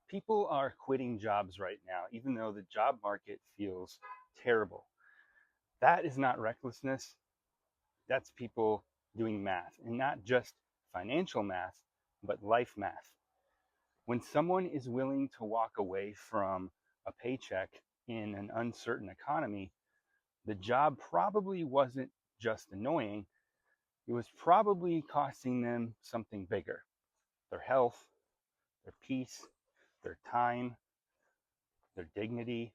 People are quitting jobs right now, even though the job market feels terrible. That is not recklessness. That's people doing math, and not just financial math, but life math. When someone is willing to walk away from a paycheck in an uncertain economy, the job probably wasn't just annoying, it was probably costing them something bigger: their health, their peace, their time, their dignity,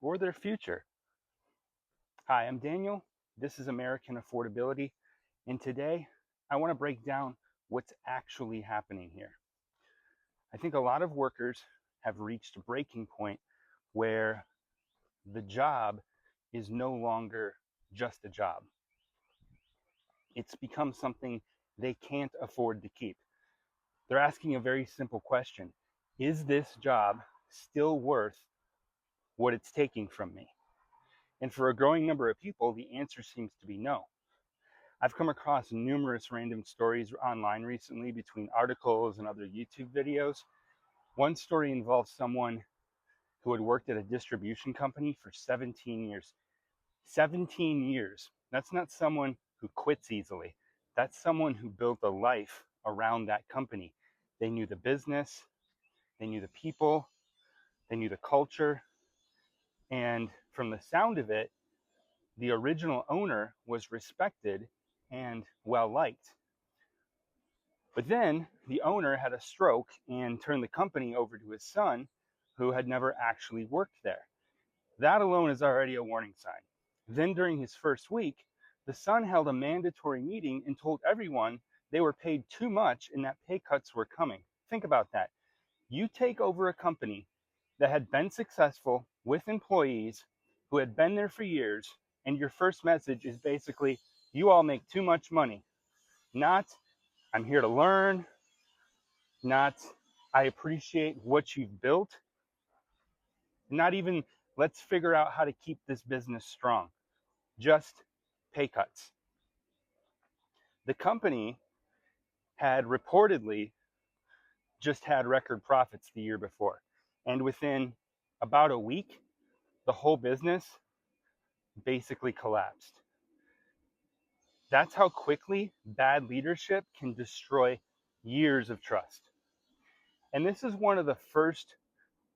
or their future. Hi, I'm Daniel. This is American Affordability, and today I want to break down what's actually happening here. I think a lot of workers have reached a breaking point where the job is no longer just a job. It's become something they can't afford to keep. They're asking a very simple question: is this job still worth what it's taking from me? And for a growing number of people, the answer seems to be no. I've come across numerous random stories online recently between articles and other YouTube videos. One story involves someone who had worked at a distribution company for 17 years. 17 years. That's not someone who quits easily. That's someone who built a life around that company. They knew the business, they knew the people, they knew the culture, and from the sound of it, the original owner was respected and well liked. But then the owner had a stroke and turned the company over to his son, who had never actually worked there. That alone is already a warning sign. Then during his first week, the son held a mandatory meeting and told everyone they were paid too much and that pay cuts were coming. Think about that. You take over a company that had been successful with employees who had been there for years, and your first message is basically, you all make too much money. Not, I'm here to learn. Not, I appreciate what you've built. Not even, let's figure out how to keep this business strong. Just pay cuts. The company had reportedly just had record profits the year before. And within about a week, the whole business basically collapsed. That's how quickly bad leadership can destroy years of trust. And this is one of the first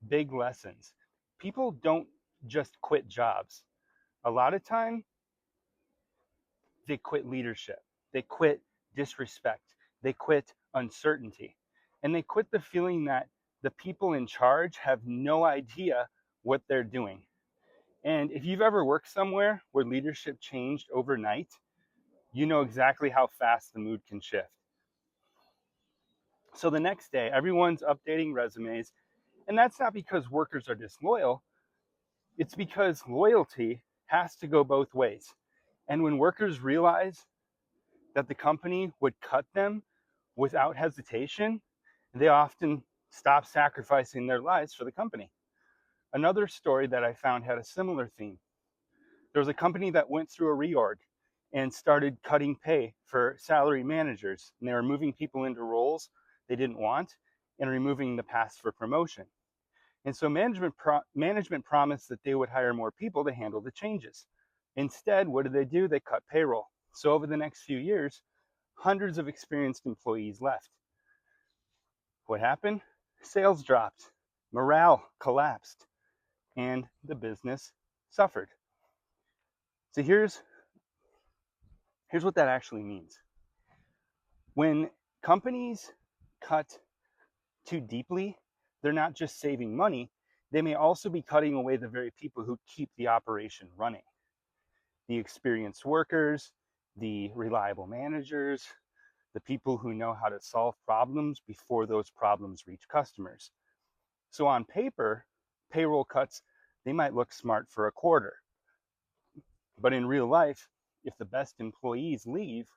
big lessons. People don't just quit jobs. A lot of time, they quit leadership. They quit disrespect. They quit uncertainty. And they quit the feeling that the people in charge have no idea what they're doing. And if you've ever worked somewhere where leadership changed overnight, you know exactly how fast the mood can shift. So the next day, everyone's updating resumes, and that's not because workers are disloyal. It's because loyalty has to go both ways. And when workers realize that the company would cut them without hesitation, they often stop sacrificing their lives for the company. Another story that I found had a similar theme. There was a company that went through a reorg and started cutting pay for salary managers, and they were moving people into roles they didn't want and removing the paths for promotion. And so management promised that they would hire more people to handle the changes. Instead, what did they do? They cut payroll. So over the next few years, hundreds of experienced employees left. What happened? Sales dropped, morale collapsed, and the business suffered. So here's what that actually means. When companies cut too deeply, they're not just saving money, they may also be cutting away the very people who keep the operation running. The experienced workers, the reliable managers, the people who know how to solve problems before those problems reach customers. So on paper, payroll cuts, they might look smart for a quarter. But in real life, if the best employees leave,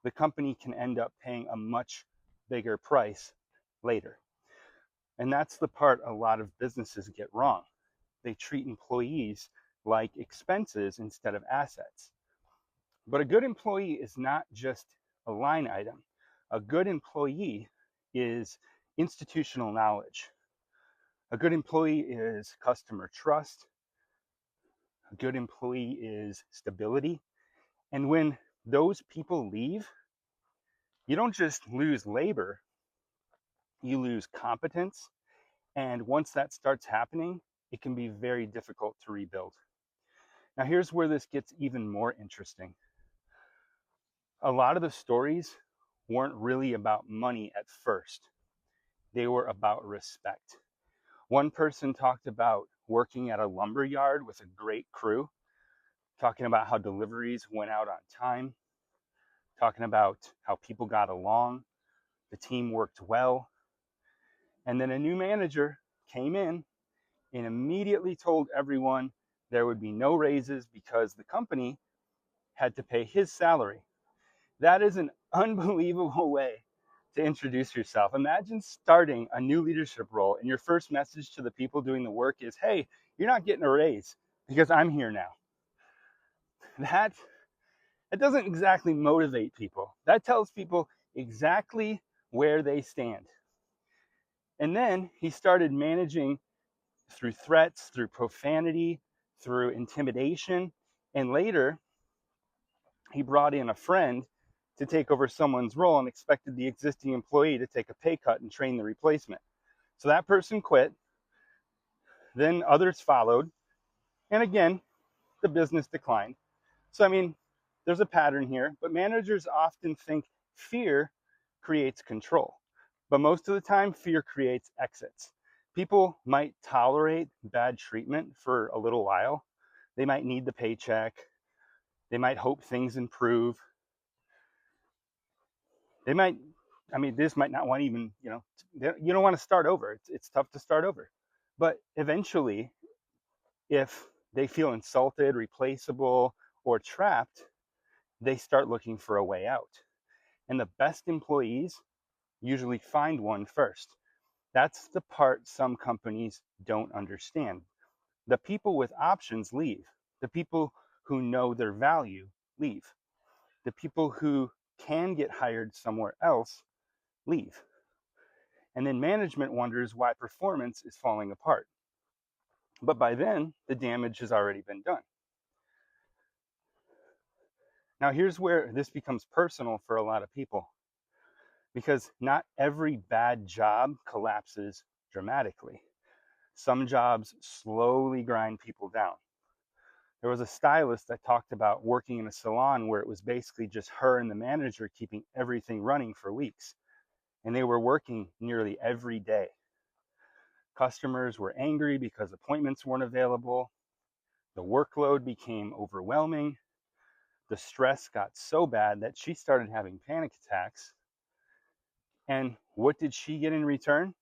the company can end up paying a much bigger price later. And that's the part a lot of businesses get wrong. They treat employees like expenses instead of assets. But a good employee is not just a line item. A good employee is institutional knowledge. A good employee is customer trust. A good employee is stability. And when those people leave, you don't just lose labor, you lose competence. And once that starts happening, it can be very difficult to rebuild. Now, here's where this gets even more interesting. A lot of the stories weren't really about money at first, they were about respect. One person talked about working at a lumber yard with a great crew, talking about how deliveries went out on time, talking about how people got along, the team worked well. And then a new manager came in and immediately told everyone there would be no raises because the company had to pay his salary. That is an unbelievable way to introduce yourself. Imagine starting a new leadership role and your first message to the people doing the work is, hey, you're not getting a raise because I'm here now. That doesn't exactly motivate people. That tells people exactly where they stand. And then he started managing through threats, through profanity, through intimidation. And later, he brought in a friend to take over someone's role and expected the existing employee to take a pay cut and train the replacement. So that person quit. Then others followed. And again, the business declined. So, I mean, there's a pattern here, but managers often think fear creates control. But most of the time, fear creates exits. People might tolerate bad treatment for a little while. They might need the paycheck. They might hope things improve. They might, this might not want to even, you don't want to start over. It's tough to start over. But eventually, if they feel insulted, replaceable, or trapped, they start looking for a way out. And the best employees usually find one first. That's the part some companies don't understand. The people with options leave. The people who know their value leave. The people who can get hired somewhere else leave. And then management wonders why performance is falling apart. But by then, the damage has already been done. Now, here's where this becomes personal for a lot of people, because not every bad job collapses dramatically. Some jobs slowly grind people down. There was a stylist that talked about working in a salon where it was basically just her and the manager keeping everything running for weeks. And they were working nearly every day. Customers were angry because appointments weren't available. The workload became overwhelming. The stress got so bad that she started having panic attacks. And what did she get in return?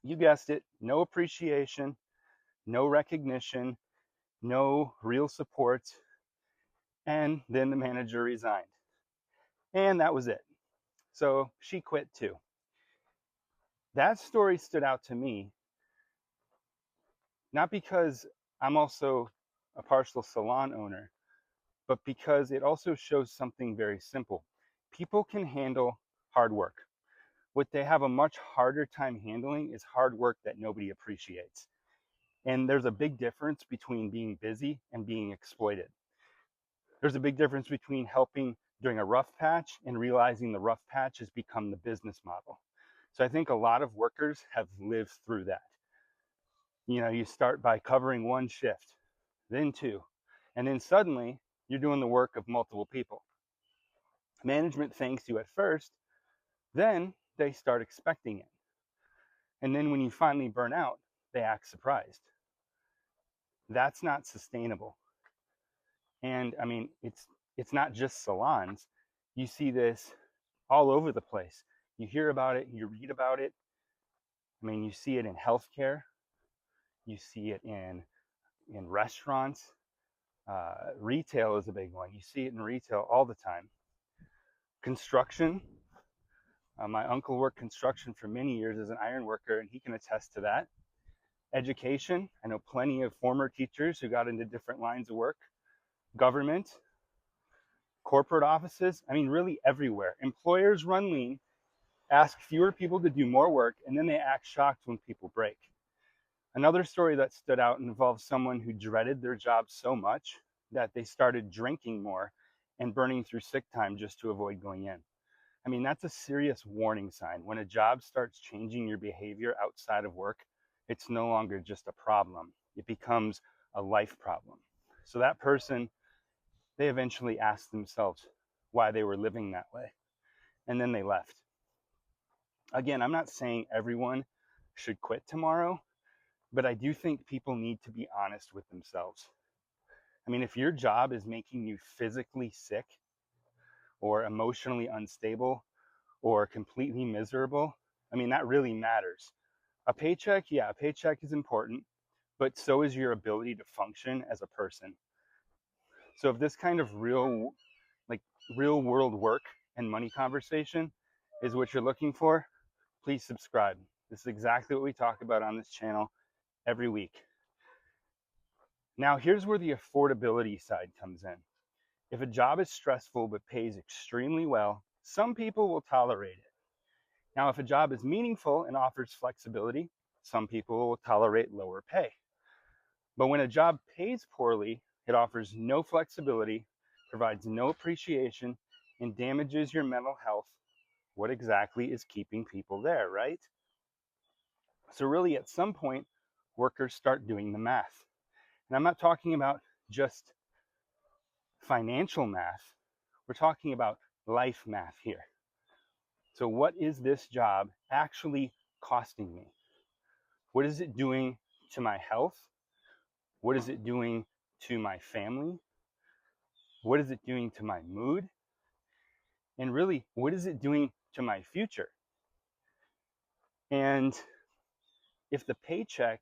You guessed it, no appreciation, no recognition, no real support. And then the manager resigned. And that was it. So she quit too. That story stood out to me, not because I'm also a partial salon owner, but because it also shows something very simple. People can handle hard work. What they have a much harder time handling is hard work that nobody appreciates. And there's a big difference between being busy and being exploited. There's a big difference between helping during a rough patch and realizing the rough patch has become the business model. So I think a lot of workers have lived through that. You start by covering one shift, then two, and then suddenly you're doing the work of multiple people. Management thanks you at first, then they start expecting it. And then when you finally burn out, they act surprised. That's not sustainable. And it's not just salons. You see this all over the place. You hear about it, you read about it. You see it in healthcare. You see it in restaurants. Retail is a big one. You see it in retail all the time. Construction. My uncle worked construction for many years as an iron worker, and he can attest to that. Education. I know plenty of former teachers who got into different lines of work. Government. Corporate offices. Really everywhere. Employers run lean ask fewer people to do more work, and then they act shocked when people break. Another story that stood out involves someone who dreaded their job so much that they started drinking more and burning through sick time just to avoid going in. I mean, that's a serious warning sign. When a job starts changing your behavior outside of work, it's no longer just a problem. It becomes a life problem. So that person, they eventually asked themselves why they were living that way. And then they left. Again, I'm not saying everyone should quit tomorrow, but I do think people need to be honest with themselves. I mean, if your job is making you physically sick or emotionally unstable or completely miserable, I mean, that really matters. A paycheck is important, but so is your ability to function as a person. So if this kind of real world work and money conversation is what you're looking for, please subscribe. This is exactly what we talk about on this channel every week. Now, here's where the affordability side comes in. If a job is stressful but pays extremely well, some people will tolerate it. Now, if a job is meaningful and offers flexibility, some people will tolerate lower pay. But when a job pays poorly, it offers no flexibility, provides no appreciation, and damages your mental health, what exactly is keeping people there, right? So really, at some point, workers start doing the math. And I'm not talking about just financial math. We're talking about life math here. So what is this job actually costing me? What is it doing to my health? What is it doing to my family? What is it doing to my mood? And really, what is it doing to my future? And if the paycheck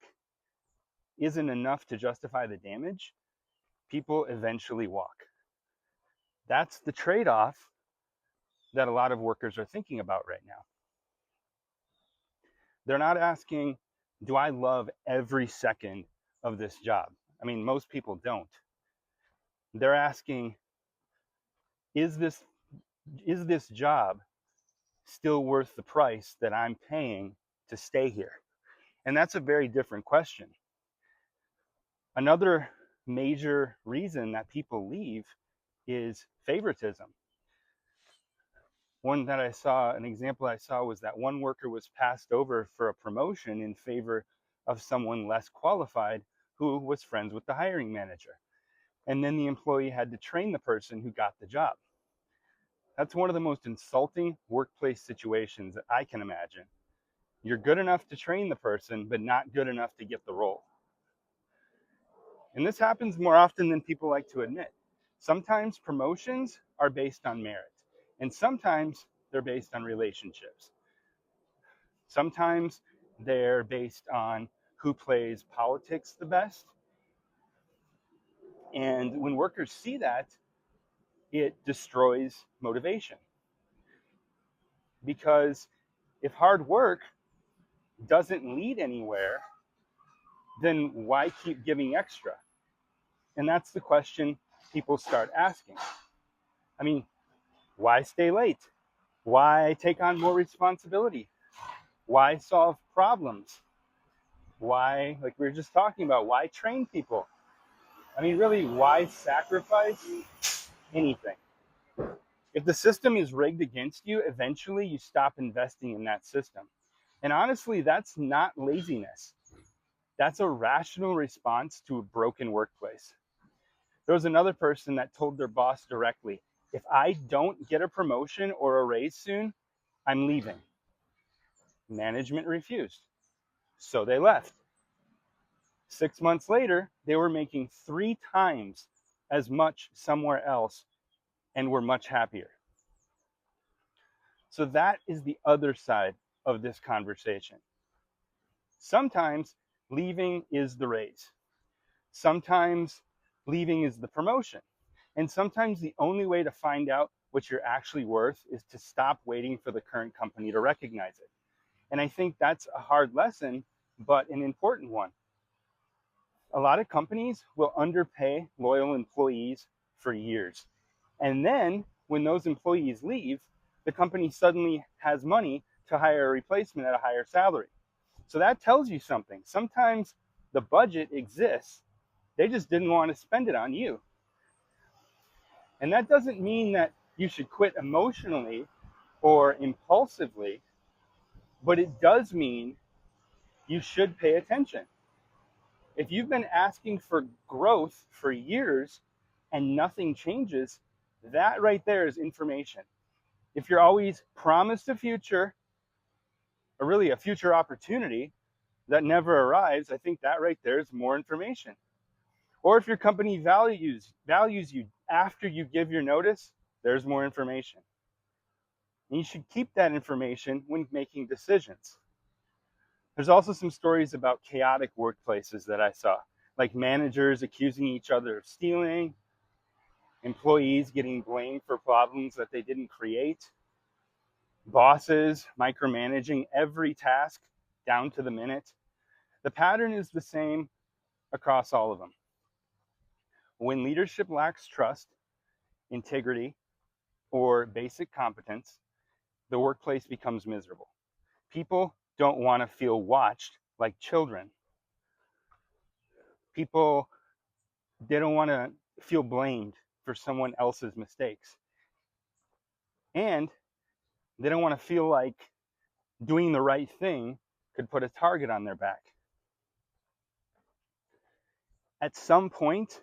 isn't enough to justify the damage, people eventually walk. That's the trade-off that a lot of workers are thinking about right now. They're not asking, do I love every second of this job? I mean, most people don't. They're asking, is this job still worth the price that I'm paying to stay here? And that's a very different question. Another major reason that people leave is favoritism. An example I saw was that one worker was passed over for a promotion in favor of someone less qualified who was friends with the hiring manager. And then the employee had to train the person who got the job. That's one of the most insulting workplace situations that I can imagine. You're good enough to train the person, but not good enough to get the role. And this happens more often than people like to admit. Sometimes promotions are based on merit, and sometimes they're based on relationships. Sometimes they're based on who plays politics the best. And when workers see that, it destroys motivation. Because if hard work doesn't lead anywhere, then why keep giving extra? And that's the question people start asking. I mean, why stay late? Why take on more responsibility? Why solve problems? Why, like we were just talking about, why train people? I mean, really, why sacrifice anything? If the system is rigged against you, eventually you stop investing in that system. And honestly, that's not laziness. That's a rational response to a broken workplace. There was another person that told their boss directly, if I don't get a promotion or a raise soon, I'm leaving. Management refused. So they left. 6 months later, they were making 3 times as much somewhere else and were much happier. So that is the other side of this conversation. Sometimes leaving is the raise. Sometimes leaving is the promotion. And sometimes the only way to find out what you're actually worth is to stop waiting for the current company to recognize it. And I think that's a hard lesson, but an important one. A lot of companies will underpay loyal employees for years. And then when those employees leave, the company suddenly has money to hire a replacement at a higher salary. So that tells you something. Sometimes the budget exists. They just didn't want to spend it on you. And that doesn't mean that you should quit emotionally or impulsively, but it does mean you should pay attention. If you've been asking for growth for years and nothing changes, that right there is information. If you're always promised a future, or really a future opportunity that never arrives, I think that right there is more information. Or if your company values you after you give your notice, there's more information. And you should keep that information when making decisions. There's also some stories about chaotic workplaces that I saw, like managers accusing each other of stealing, employees getting blamed for problems that they didn't create, bosses micromanaging every task down to the minute. The pattern is the same across all of them. When leadership lacks trust, integrity, or basic competence, the workplace becomes miserable. People don't want to feel watched like children. People, they don't want to feel blamed for someone else's mistakes. And they don't want to feel like doing the right thing could put a target on their back. At some point,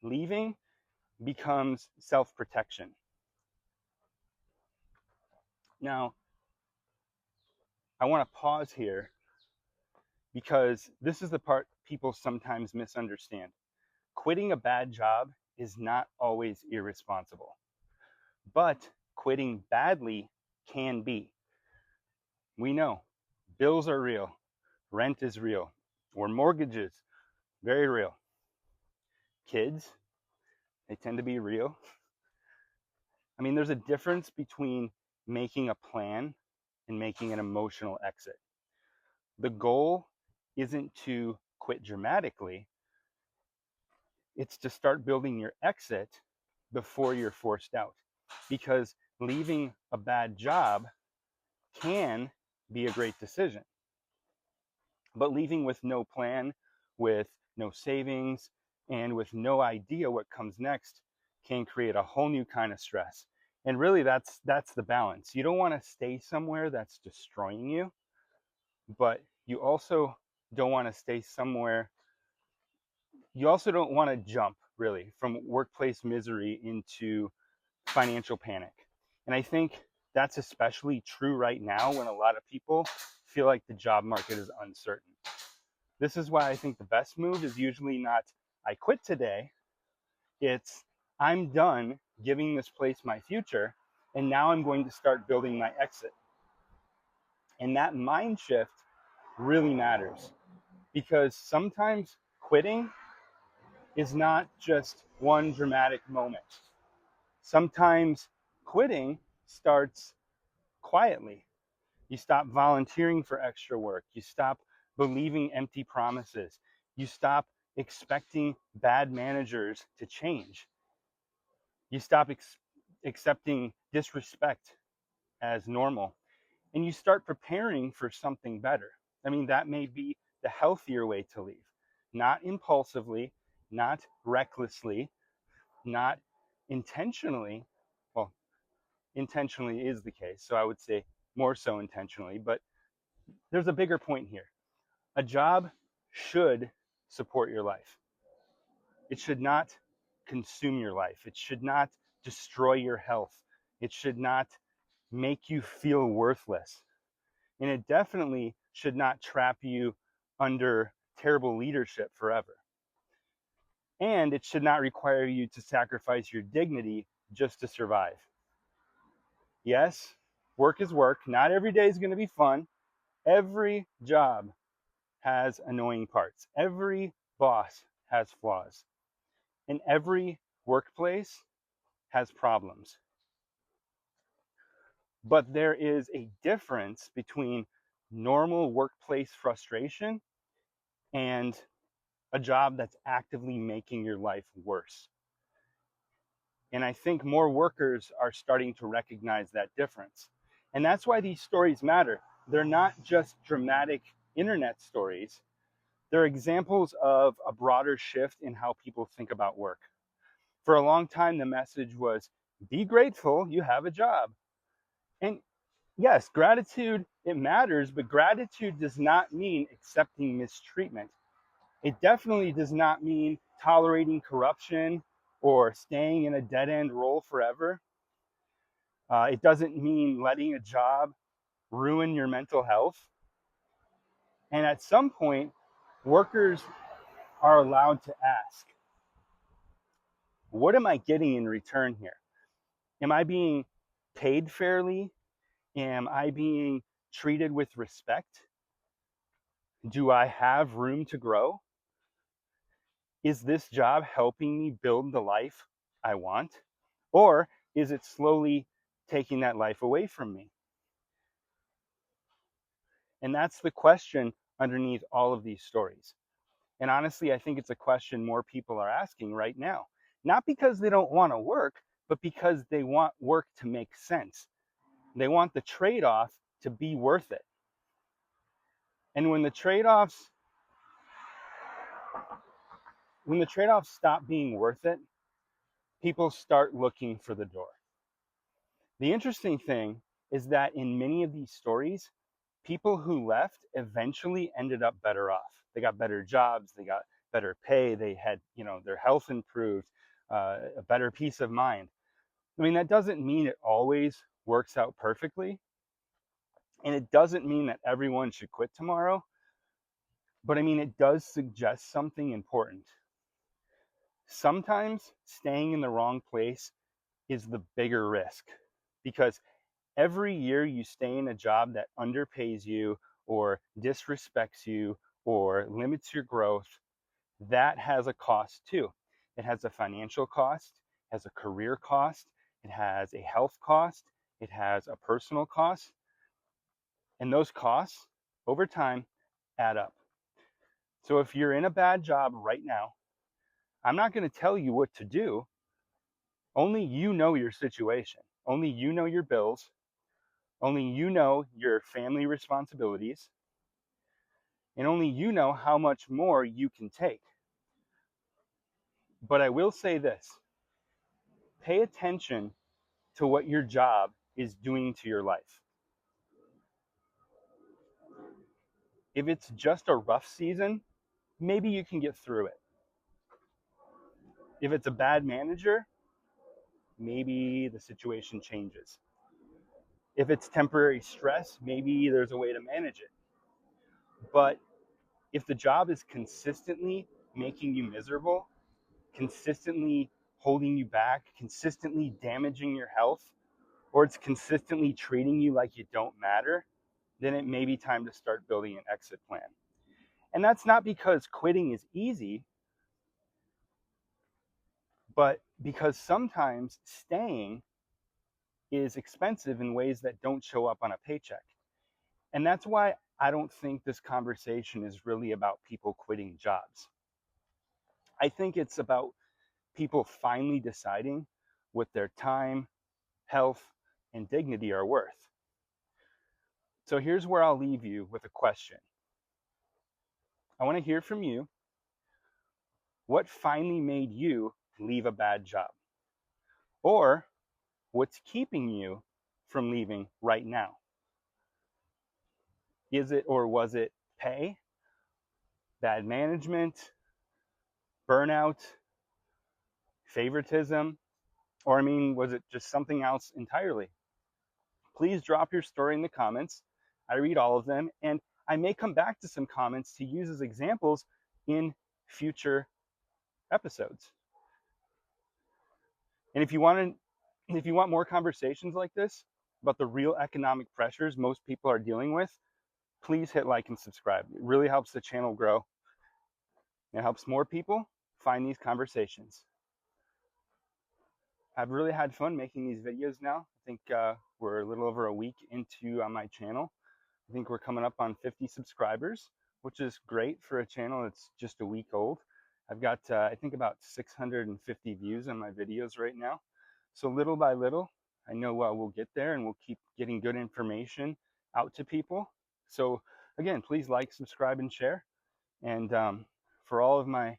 leaving becomes self-protection. Now, I want to pause here because this is the part people sometimes misunderstand. Quitting a bad job is not always irresponsible, but quitting badly can be. We know bills are real, rent is real, or mortgages, very real. Kids, they tend to be real. I mean, there's a difference between making a plan and making an emotional exit. The goal isn't to quit dramatically. It's to start building your exit before you're forced out. Because leaving a bad job can be a great decision. But leaving with no plan, with no savings, and with no idea what comes next can create a whole new kind of stress. And really that's the balance. You don't want to stay somewhere that's destroying you, but you also don't want to stay somewhere. You also don't want to jump really from workplace misery into financial panic. And I think that's especially true right now when a lot of people feel like the job market is uncertain. This is why I think the best move is usually not, I quit today. It's, I'm done giving this place my future, and now I'm going to start building my exit. And that mind shift really matters, because sometimes quitting is not just one dramatic moment. Sometimes quitting starts quietly. You stop volunteering for extra work. You stop believing empty promises. You stop expecting bad managers to change. You stop accepting disrespect as normal. And you start preparing for something better. I mean, that may be the healthier way to leave. Not impulsively, not recklessly, not intentionally. Well, intentionally is the case, so I would say more so intentionally, but there's a bigger point here. A job should support your life. It should not consume your life. It should not destroy your health. It should not make you feel worthless. And it definitely should not trap you under terrible leadership forever. And it should not require you to sacrifice your dignity just to survive. Yes, work is work. Not every day is going to be fun. Every job has annoying parts. Every boss has flaws. And every workplace has problems. But there is a difference between normal workplace frustration and a job that's actively making your life worse. And I think more workers are starting to recognize that difference. And that's why these stories matter. They're not just dramatic internet stories. They're examples of a broader shift in how people think about work. For a long time, the message was, be grateful you have a job. And yes, gratitude, it matters, but gratitude does not mean accepting mistreatment. It definitely does not mean tolerating corruption or staying in a dead-end role forever. It doesn't mean letting a job ruin your mental health. And at some point, workers are allowed to ask, what am I getting in return here? Am I being paid fairly? Am I being treated with respect? Do I have room to grow? Is this job helping me build the life I want? Or is it slowly taking that life away from me? And that's the question underneath all of these stories. And honestly, I think it's a question more people are asking right now. Not because they don't want to work, but because they want work to make sense. They want the trade-off to be worth it. And when the trade-offs stop being worth it, people start looking for the door. The interesting thing is that in many of these stories, people who left eventually ended up better off. They got better jobs, they got better pay, they had, their health improved, a better peace of mind. I mean, that doesn't mean it always works out perfectly. And it doesn't mean that everyone should quit tomorrow. But I mean, it does suggest something important. Sometimes staying in the wrong place is the bigger risk, because every year you stay in a job that underpays you or disrespects you or limits your growth, that has a cost too. It has a financial cost, it has a career cost, it has a health cost, it has a personal cost. And those costs over time add up. So if you're in a bad job right now, I'm not going to tell you what to do. Only you know your situation. Only you know your bills. Only you know your family responsibilities. And only you know how much more you can take. But I will say this. Pay attention to what your job is doing to your life. If it's just a rough season, maybe you can get through it. If it's a bad manager, maybe the situation changes. If it's temporary stress, maybe there's a way to manage it. But if the job is consistently making you miserable, consistently holding you back, consistently damaging your health, or it's consistently treating you like you don't matter, then it may be time to start building an exit plan. And that's not because quitting is easy, but because sometimes staying is expensive in ways that don't show up on a paycheck. And that's why I don't think this conversation is really about people quitting jobs. I think it's about people finally deciding what their time, health, and dignity are worth. So here's where I'll leave you with a question. I want to hear from you. What finally made you leave a bad job? Or what's keeping you from leaving right now? Is it or was it pay, bad management, burnout, favoritism, or was it just something else entirely? Please drop your story in the comments. I read all of them, and I may come back to some comments to use as examples in future episodes. And if you want more conversations like this about the real economic pressures most people are dealing with, please hit like and subscribe. It really helps the channel grow. It helps more people find these conversations. I've really had fun making these videos now. I think we're a little over a week into on my channel. I think we're coming up on 50 subscribers, which is great for a channel that's just a week old. I've got, I think, about 650 views on my videos right now. So little by little, I know we'll get there, and we'll keep getting good information out to people. So again, please like, subscribe, and share. And for all of my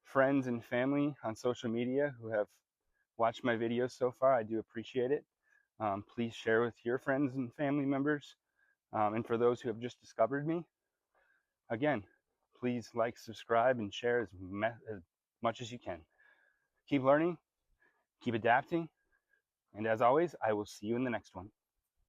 friends and family on social media who have watched my videos so far, I do appreciate it. Please share with your friends and family members. And for those who have just discovered me, again, please like, subscribe, and share as much as you can. Keep learning, keep adapting, and as always, I will see you in the next one.